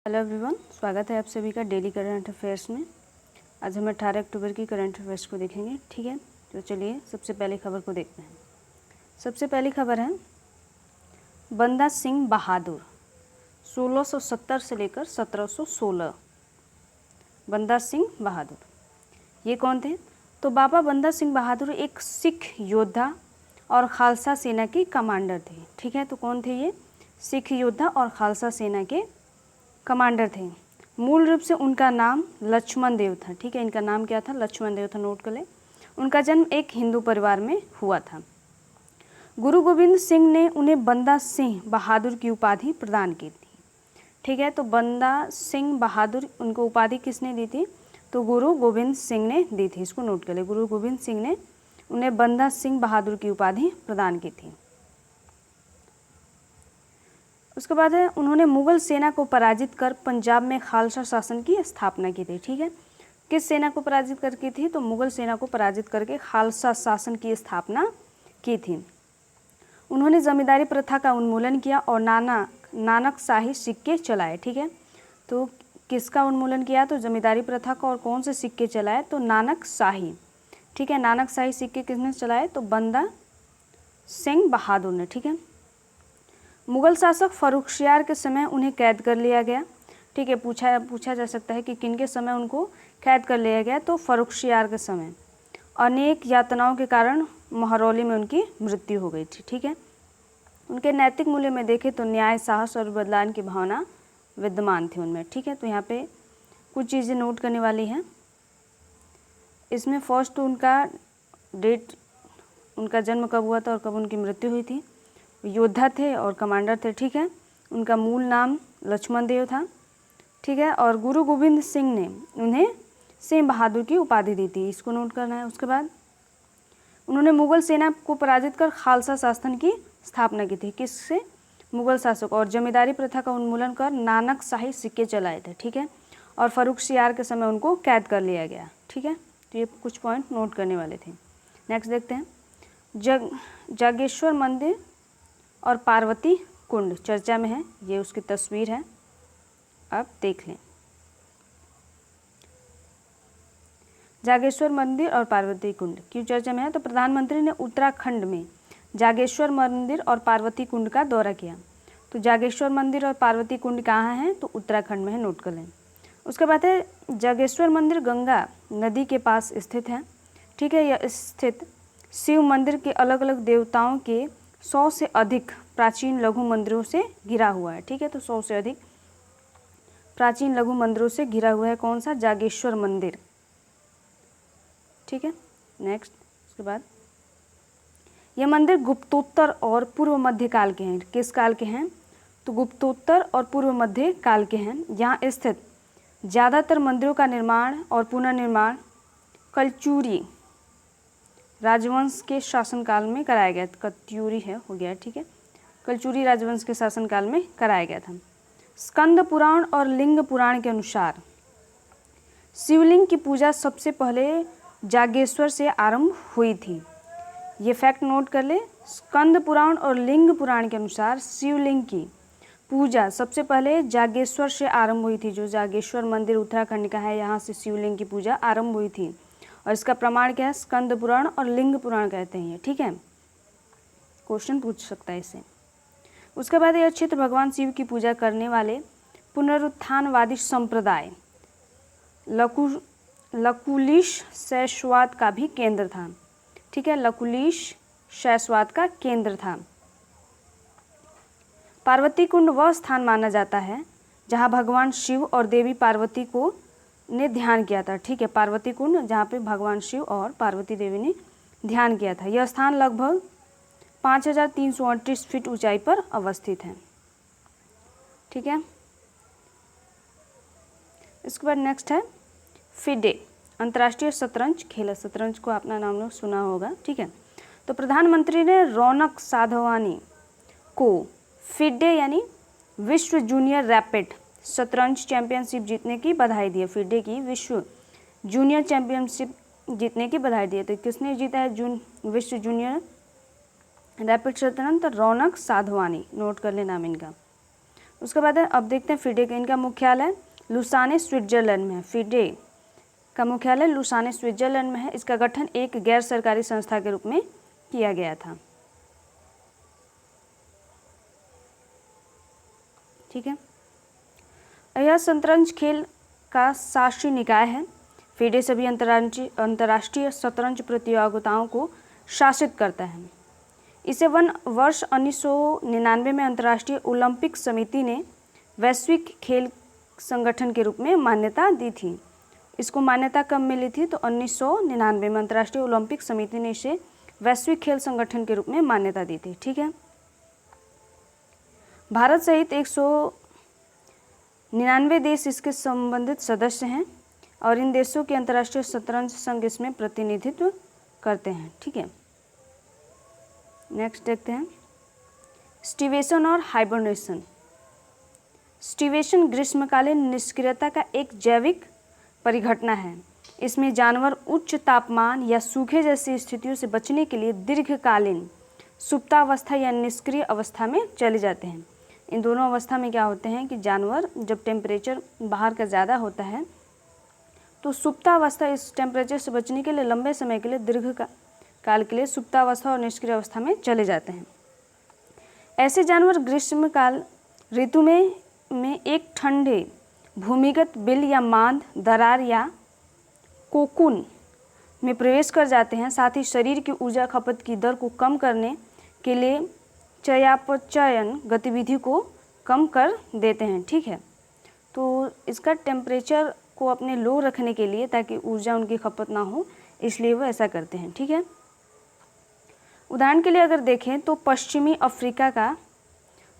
Hello everyone, स्वागत है आप सभी का डेली करंट अफेयर्स में। आज हम 18 अक्टूबर की करंट अफेयर्स को देखेंगे। ठीक है, तो चलिए सबसे पहले खबर को देखते हैं। सबसे पहली खबर है बंदा सिंह बहादुर 1670 से लेकर 1716। बंदा सिंह बहादुर ये कौन थे? तो बाबा बंदा सिंह बहादुर एक सिख योद्धा और खालसा सेना के कमांडर थे। ठीक है, तो कौन थे ये? सिख योद्धा और खालसा सेना के कमांडर थे। मूल रूप से उनका नाम लक्ष्मण देव था। ठीक है, इनका नाम क्या था? लक्ष्मण देव था, नोट कर ले। उनका जन्म एक हिंदू परिवार में हुआ था। गुरु गोविंद सिंह ने उन्हें बंदा सिंह बहादुर की उपाधि प्रदान की थी। ठीक है, तो बंदा सिंह बहादुर उनको उपाधि किसने दी थी? तो गुरु गोविंद सिंह ने दी थी। इसको नोट कर ले, गुरु गोविंद सिंह ने उन्हें बंदा सिंह बहादुर की उपाधि प्रदान की थी। उसके बाद है उन्होंने मुगल सेना को पराजित कर पंजाब में खालसा शासन की स्थापना की थी। ठीक है, किस सेना को पराजित कर की थी? तो मुगल सेना को पराजित करके खालसा शासन की स्थापना की थी। उन्होंने जमींदारी प्रथा का उन्मूलन किया और नानक शाही सिक्के चलाए। ठीक है, तो किसका उन्मूलन किया? तो जमींदारी प्रथा का। और कौन से सिक्के चलाए? तो नानक शाही। ठीक है, नानक शाही सिक्के किसने चलाए? तो बंदा सिंह बहादुर ने। ठीक है, मुगल शासक फर्रुखसियार के समय उन्हें कैद कर लिया गया। ठीक है, पूछा जा सकता है कि किनके समय उनको कैद कर लिया गया? तो फर्रुखसियार के समय। अनेक यातनाओं के कारण महरौली में उनकी मृत्यु हो गई थी। ठीक है, उनके नैतिक मूल्य में देखें तो न्याय, साहस और बदलाव की भावना विद्यमान थी उनमें। ठीक है, तो यहाँ पे कुछ चीज़ें नोट करने वाली हैं। इसमें फर्स्ट उनका डेट, उनका जन्म कब हुआ था और कब उनकी मृत्यु हुई थी। योद्धा थे और कमांडर थे। ठीक है, उनका मूल नाम लक्ष्मण देव था। ठीक है, और गुरु गोविंद सिंह ने उन्हें सिंह बहादुर की उपाधि दी थी। इसको नोट करना है। उसके बाद उन्होंने मुगल सेना को पराजित कर खालसा शासन की स्थापना की थी। किससे? मुगल शासक। और जमींदारी प्रथा का उन्मूलन कर नानक शाही सिक्के चलाए थे। ठीक है, और फर्रुखसियार के समय उनको कैद कर लिया गया। ठीक है, तो ये कुछ पॉइंट नोट करने वाले थे। नेक्स्ट देखते हैं। जागेश्वर मंदिर और पार्वती कुंड चर्चा में है। ये उसकी तस्वीर है, आप देख लें। जागेश्वर मंदिर और पार्वती कुंड क्यों चर्चा में है? तो प्रधानमंत्री ने उत्तराखंड में जागेश्वर मंदिर और पार्वती कुंड का दौरा किया। तो जागेश्वर मंदिर और पार्वती कुंड कहाँ हैं? तो उत्तराखंड में है, नोट कर लें। उसके बाद है जागेश्वर मंदिर गंगा नदी के पास स्थित है। ठीक है, यह स्थित शिव मंदिर के अलग अलग देवताओं के 100 से अधिक प्राचीन लघु मंदिरों से घिरा हुआ है। ठीक है, तो 100 से अधिक प्राचीन लघु मंदिरों से घिरा हुआ है। कौन सा? जागेश्वर मंदिर। ठीक है, नेक्स्ट। उसके बाद यह मंदिर गुप्तोत्तर और पूर्व मध्य काल के हैं। किस काल के हैं? तो गुप्तोत्तर और पूर्व मध्य काल के हैं। यहाँ स्थित ज़्यादातर मंदिरों का निर्माण और पुनर्निर्माण कलचुरी राजवंश के शासनकाल में कराया गया। कत्यूरी है, हो गया। ठीक है, कलचुरी राजवंश के शासनकाल में कराया गया था। स्कंद पुराण और लिंग पुराण के अनुसार शिवलिंग की पूजा सबसे पहले जागेश्वर से आरंभ हुई थी। ये फैक्ट नोट कर ले। स्कंद पुराण और लिंग पुराण के अनुसार शिवलिंग की पूजा सबसे पहले जागेश्वर से आरंभ हुई थी। जो जागेश्वर मंदिर उत्तराखंड का है, यहाँ से शिवलिंग की पूजा आरंभ हुई थी। और इसका प्रमाण क्या है? स्कंद पुराण और लिंग पुराण कहते हैं। ठीक है, क्वेश्चन पूछ सकता है इससे। उसके बाद यह क्षेत्र भगवान शिव की पूजा करने वाले पुनरुत्थानवादी संप्रदाय लकुलिश शैशवाद का भी केंद्र था। ठीक है, लकुलिश शैशवाद का केंद्र था। पार्वती कुंड वह स्थान माना जाता है जहाँ भगवान शिव और देवी पार्वती को ने ध्यान किया था। ठीक है, पार्वती कुंड जहाँ पे भगवान शिव और पार्वती देवी ने ध्यान किया था। यह स्थान लगभग 5338 फीट ऊंचाई पर अवस्थित है। ठीक है, इसके बाद नेक्स्ट है फिडे, अंतर्राष्ट्रीय शतरंज खेल। शतरंज को अपना नाम लोग सुना होगा। ठीक है, तो प्रधानमंत्री ने रौनक साधवानी को फिडे यानी विश्व जूनियर रैपिड शतरंज चैंपियनशिप जीतने की बधाई दी है। फिडे की विश्व जूनियर चैंपियनशिप जीतने की बधाई दी है। तो किसने जीता है विश्व जूनियर रैपिड शतरंज? तो रौनक साधवानी, नोट कर ले नाम इनका। उसके बाद है, अब देखते हैं फिडे का, इनका मुख्यालय लुसाने स्विट्जरलैंड में है। फिडे का मुख्यालय लुसाने स्विट्जरलैंड में है। इसका गठन एक गैर सरकारी संस्था के रूप में किया गया था। ठीक है, यह शतरंज खेल का शासी निकाय है। फिडे सभी अंतर्राष्ट्रीय शतरंज प्रतियोगिताओं को शासित करता है। इसे वर्ष 1999 में अंतर्राष्ट्रीय ओलंपिक समिति ने वैश्विक खेल संगठन के रूप में मान्यता दी थी। इसको मान्यता कब मिली थी? तो 1999 में अंतर्राष्ट्रीय ओलंपिक समिति ने इसे वैश्विक खेल संगठन के रूप में मान्यता दी थी। ठीक है, भारत सहित 199 देश इसके संबंधित सदस्य हैं और इन देशों के अंतर्राष्ट्रीय शतरंज संघ इसमें प्रतिनिधित्व करते हैं। ठीक है, नेक्स्ट देखते हैं स्टिवेशन और हाइबरनेशन। स्टिवेशन ग्रीष्मकालीन निष्क्रियता का एक जैविक परिघटना है। इसमें जानवर उच्च तापमान या सूखे जैसी स्थितियों से बचने के लिए दीर्घकालीन सुप्तावस्था या निष्क्रिय अवस्था में चले जाते हैं। इन दोनों अवस्था में क्या होते हैं कि जानवर जब टेम्परेचर बाहर का ज़्यादा होता है तो सुप्तावस्था, इस टेम्परेचर से बचने के लिए लंबे समय के लिए दीर्घकाल के लिए सुप्तावस्था और निष्क्रिय अवस्था में चले जाते हैं। ऐसे जानवर ग्रीष्मकाल ऋतु में एक ठंडे भूमिगत बिल या मांद, दरार या कोकून में प्रवेश कर जाते हैं। साथ ही शरीर की ऊर्जा खपत की दर को कम करने के लिए चयापचयन गतिविधि को कम कर देते हैं। ठीक है, तो इसका टेम्परेचर को अपने लो रखने के लिए, ताकि ऊर्जा उनकी खपत ना हो, इसलिए वो ऐसा करते हैं। ठीक है, उदाहरण के लिए अगर देखें तो पश्चिमी अफ्रीका का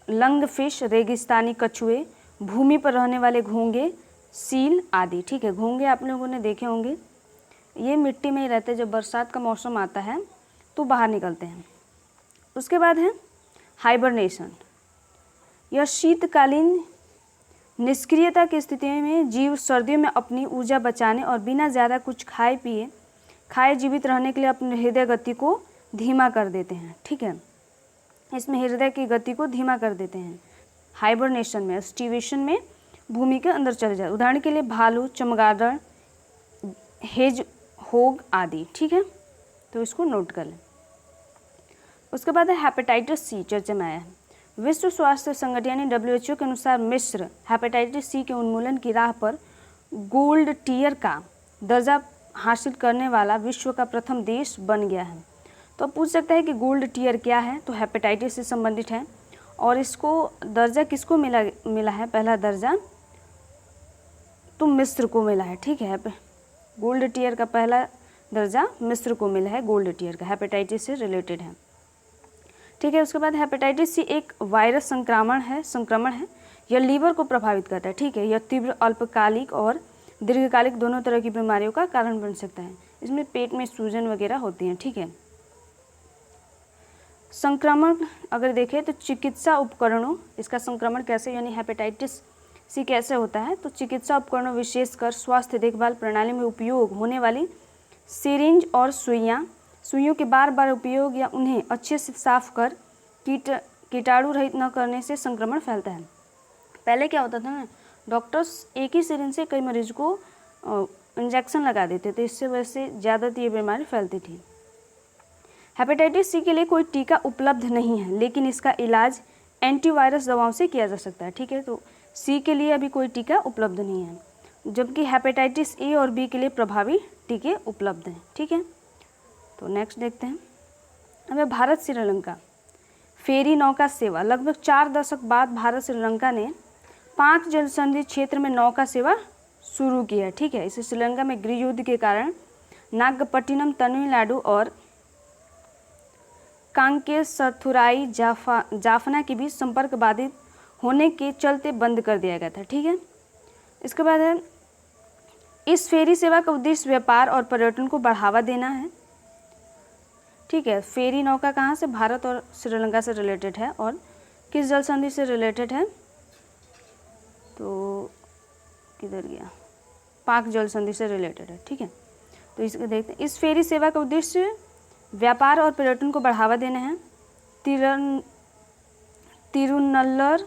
लंगफिश, रेगिस्तानी कछुए, भूमि पर रहने वाले घोंगे, सील आदि। ठीक है, घोंगे आप लोगों ने देखे होंगे, ये मिट्टी में ही रहते हैं। जब बरसात का मौसम आता है तो बाहर निकलते हैं। उसके बाद है हाइबरनेशन। यह शीतकालीन निष्क्रियता की स्थिति में जीव सर्दियों में अपनी ऊर्जा बचाने और बिना ज़्यादा कुछ खाए जीवित रहने के लिए अपने हृदय गति को धीमा कर देते हैं। ठीक है, इसमें हृदय की गति को धीमा कर देते हैं। हाइबरनेशन में, स्टिवेशन में भूमि के अंदर चले जाए। उदाहरण के लिए भालू, चमगादड़, हेजहोग आदि। ठीक है, तो इसको नोट कर लें। उसके बाद है हेपेटाइटिस सी, चर्चा में आया है। विश्व स्वास्थ्य संगठन यानी WHO के अनुसार मिस्र हेपेटाइटिस सी के उन्मूलन की राह पर गोल्ड टियर का दर्जा हासिल करने वाला विश्व का प्रथम देश बन गया है। तो अब पूछ सकता है कि गोल्ड टियर क्या है? तो हेपेटाइटिस से संबंधित है और इसको दर्जा किसको मिला है? पहला दर्जा तो मिस्र को मिला है। ठीक है, गोल्ड टियर का पहला दर्जा मिस्र को मिला है। गोल्ड टियर का हेपेटाइटिस से रिलेटेड है। ठीक है, उसके बाद हेपेटाइटिस सी एक वायरस संक्रमण है। यह लीवर को प्रभावित करता है। ठीक है, यह तीव्र अल्पकालिक और दीर्घकालिक दोनों तरह की बीमारियों का कारण बन सकता है। इसमें पेट में सूजन वगैरह होती हैं। ठीक है, संक्रमण अगर देखें तो चिकित्सा उपकरणों, इसका संक्रमण कैसे यानी हेपेटाइटिस सी कैसे होता है? तो चिकित्सा उपकरणों विशेषकर स्वास्थ्य देखभाल प्रणाली में उपयोग होने वाली सिरिंज और सुइयों के बार बार उपयोग या उन्हें अच्छे से साफ कर कीटाणु रहित न करने से संक्रमण फैलता है। पहले क्या होता था ना, डॉक्टर्स एक ही सिरिंज से कई मरीज को इंजेक्शन लगा देते थे, इससे वजह से ज़्यादातर ये बीमारी फैलती थी। हेपेटाइटिस सी के लिए कोई टीका उपलब्ध नहीं है, लेकिन इसका इलाज एंटीवायरस दवाओं से किया जा सकता है। ठीक है, तो सी के लिए अभी कोई टीका उपलब्ध नहीं है, जबकि हेपेटाइटिस ए और बी के लिए प्रभावी टीके उपलब्ध हैं। ठीक है, तो नेक्स्ट देखते हैं। अब भारत श्रीलंका फेरी नौका सेवा। लगभग 4 दशक बाद भारत श्रीलंका ने 5 जलसंधि क्षेत्र में नौका सेवा शुरू की है। ठीक है, इसे श्रीलंका में गृह युद्ध के कारण नागपट्टिनम, तमिलनाडु और कांकेसथुराई जाफना के बीच संपर्क बाधित होने के चलते बंद कर दिया गया था। ठीक है, इसके बाद है इस फेरी सेवा का उद्देश्य व्यापार और पर्यटन को बढ़ावा देना है। ठीक है, फेरी नौका कहाँ से? भारत और श्रीलंका से रिलेटेड है। और किस जल संधि से रिलेटेड है? तो किधर गया? पाक जल संधि से रिलेटेड है। ठीक है, तो इसको देखते हैं। इस फेरी सेवा का उद्देश्य व्यापार और पर्यटन को बढ़ावा देना है। तिरुनल्लर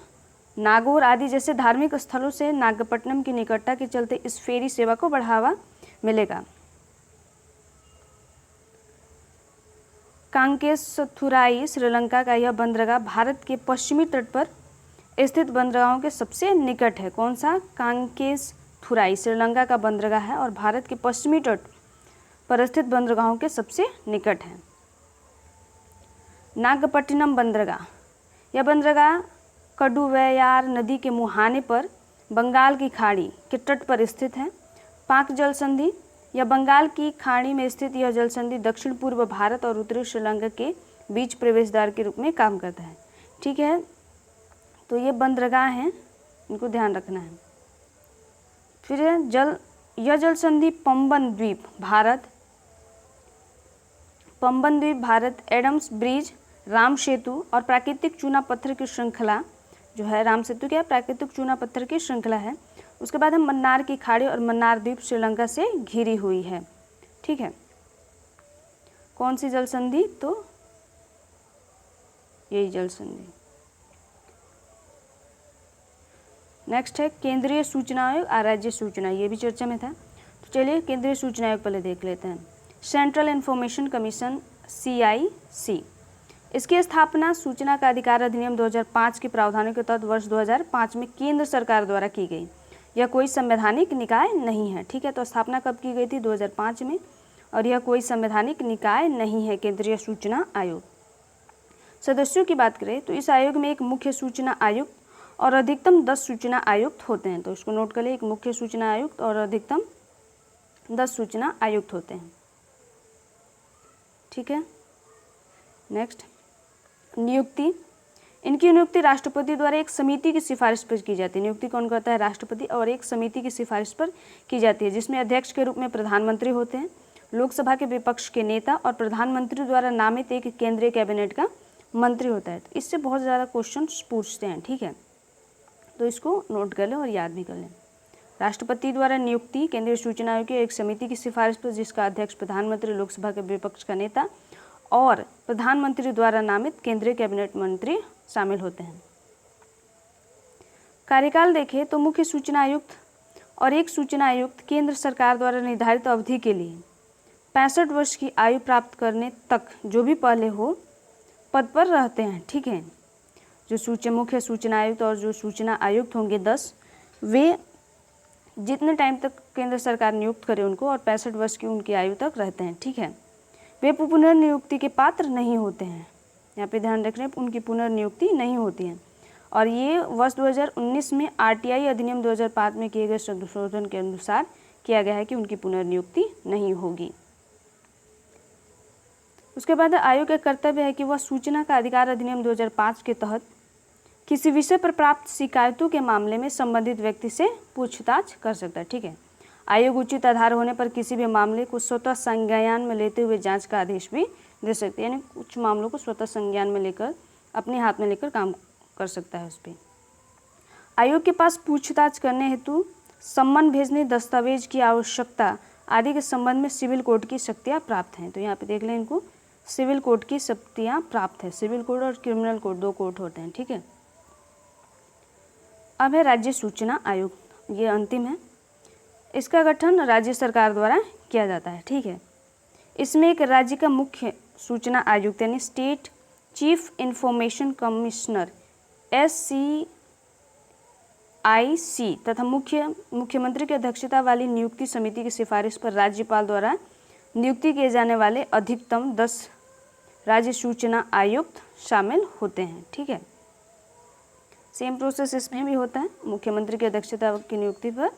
नागौर आदि जैसे धार्मिक स्थलों से नागपट्टनम की निकटता के चलते इस फेरी सेवा को बढ़ावा मिलेगा। कांकेसथुराई श्रीलंका का यह बंदरगाह भारत के पश्चिमी तट पर स्थित बंदरगाहों के सबसे निकट है। कौन सा? कांकेसथुराई श्रीलंका का बंदरगाह है और भारत के पश्चिमी तट पर स्थित बंदरगाहों के सबसे निकट है। नागपट्टिनम बंदरगाह, यह बंदरगाह कड़ुवैयार नदी के मुहाने पर बंगाल की खाड़ी के तट पर स्थित है। पाक जल संधि, यह बंगाल की खाड़ी में स्थित यह जल संधि दक्षिण पूर्व भारत और उत्तरी श्रीलंका के बीच प्रवेश द्वार के रूप में काम करता है। ठीक है, तो ये बंदरगाह हैं, इनको ध्यान रखना है। फिर यह जल संधि पंबन द्वीप भारत, एडम्स ब्रिज, राम सेतु और प्राकृतिक चूना पत्थर की श्रृंखला जो है, राम सेतु क्या प्राकृतिक चूना पत्थर की श्रृंखला है। उसके बाद हम मन्नार की खाड़ी और मन्नार द्वीप श्रीलंका से घिरी हुई है। ठीक है, कौन सी जल संधि? तो यही जल संधि। नेक्स्ट है केंद्रीय सूचना आयोग और राज्य सूचना, ये भी चर्चा में था। तो चलिए केंद्रीय सूचना आयोग पहले देख लेते हैं। सेंट्रल इन्फॉर्मेशन कमीशन CIC, इसकी स्थापना सूचना का अधिकार अधिनियम 2005 के प्रावधानों के तहत वर्ष 2005 में केंद्र सरकार द्वारा की गई। यह कोई संवैधानिक निकाय नहीं है। ठीक है, तो स्थापना कब की गई थी? 2005 में, और यह कोई संवैधानिक निकाय नहीं है केंद्रीय सूचना आयोग। सदस्यों की बात करें तो इस आयोग में एक मुख्य सूचना आयुक्त और अधिकतम 10 सूचना आयुक्त होते हैं। तो इसको नोट कर ले, एक मुख्य सूचना आयुक्त और अधिकतम 10 सूचना आयुक्त होते हैं। ठीक है, नेक्स्ट नियुक्ति, इनकी नियुक्ति राष्ट्रपति द्वारा एक समिति की सिफारिश पर की जाती है। नियुक्ति कौन करता है? राष्ट्रपति, और एक समिति की सिफारिश पर की जाती है जिसमें अध्यक्ष के रूप में प्रधानमंत्री होते हैं, लोकसभा के विपक्ष के नेता और प्रधानमंत्री द्वारा नामित एक केंद्रीय कैबिनेट का मंत्री होता है। इससे बहुत ज़्यादा क्वेश्चन पूछते हैं। ठीक है, तो इसको नोट कर लें और याद भी कर लें। राष्ट्रपति द्वारा नियुक्ति केंद्रीय सूचना आयोग की एक समिति की सिफारिश पर जिसका अध्यक्ष प्रधानमंत्री, लोकसभा के विपक्ष का नेता और प्रधानमंत्री द्वारा नामित केंद्रीय कैबिनेट मंत्री शामिल होते हैं। कार्यकाल देखें तो मुख्य सूचना आयुक्त और एक सूचना आयुक्त केंद्र सरकार द्वारा निर्धारित अवधि के लिए 65 वर्ष की आयु प्राप्त करने तक जो भी पहले हो पद पर रहते हैं। ठीक है, जो मुख्य सूचना आयुक्त और जो सूचना आयुक्त होंगे 10, वे जितने टाइम तक केंद्र सरकार नियुक्त करे उनको और 65 वर्ष की उनकी आयु तक रहते हैं। ठीक है, वे पुनर्नियुक्ति के पात्र नहीं होते हैं। यहाँ पे ध्यान रख रहे हैं, उनकी पुनर्नियुक्ति नहीं होती है। और ये वर्ष 2019 में RTI अधिनियम 2005 में किए गए संशोधन के अनुसार किया गया है कि उनकी पुनर्नियुक्ति नहीं होगी। उसके बाद आयोग का कर्तव्य है कि वह सूचना का अधिकार अधिनियम 2005 के तहत किसी विषय पर प्राप्त शिकायतों के मामले में संबंधित व्यक्ति से पूछताछ कर सकता है। ठीक है, आयोग उचित आधार होने पर किसी भी मामले को स्वतः संज्ञान में लेते हुए जांच का आदेश भी दे सकते हैं, यानी कुछ मामलों को स्वतः संज्ञान में लेकर अपने हाथ में लेकर काम कर सकता है उस पर। आयोग के पास पूछताछ करने हेतु सम्मन भेजने, दस्तावेज की आवश्यकता आदि के संबंध में सिविल कोड की शक्तियाँ प्राप्त हैं। तो यहाँ पे देख लें, इनको सिविल कोड की शक्तियाँ प्राप्त है। सिविल कोड और क्रिमिनल कोड 2 कोड होते हैं। ठीक है, अब है राज्य सूचना आयोग, ये अंतिम है। इसका गठन राज्य सरकार द्वारा किया जाता है। ठीक है, इसमें एक राज्य का मुख्य सूचना आयुक्त यानी state chief information commissioner SCIC तथा मुख्यमंत्री की अध्यक्षता वाली नियुक्ति समिति की सिफारिश पर राज्यपाल द्वारा नियुक्ति किए जाने वाले अधिकतम 10 राज्य सूचना आयुक्त शामिल होते हैं। ठीक है, सेम प्रोसेस इसमें भी होता है। मुख्यमंत्री की अध्यक्षता की नियुक्ति पर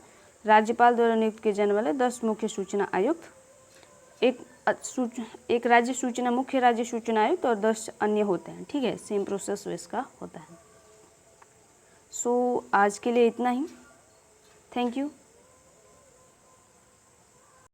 राज्यपाल द्वारा नियुक्त किए जाने वाले 10 मुख्य सूचना आयुक्त, एक राज्य सूचना मुख्य राज्य सूचना आयुक्त और 10 अन्य होते हैं। ठीक है, सेम प्रोसेस इसका होता है। सो आज के लिए इतना ही। Thank you.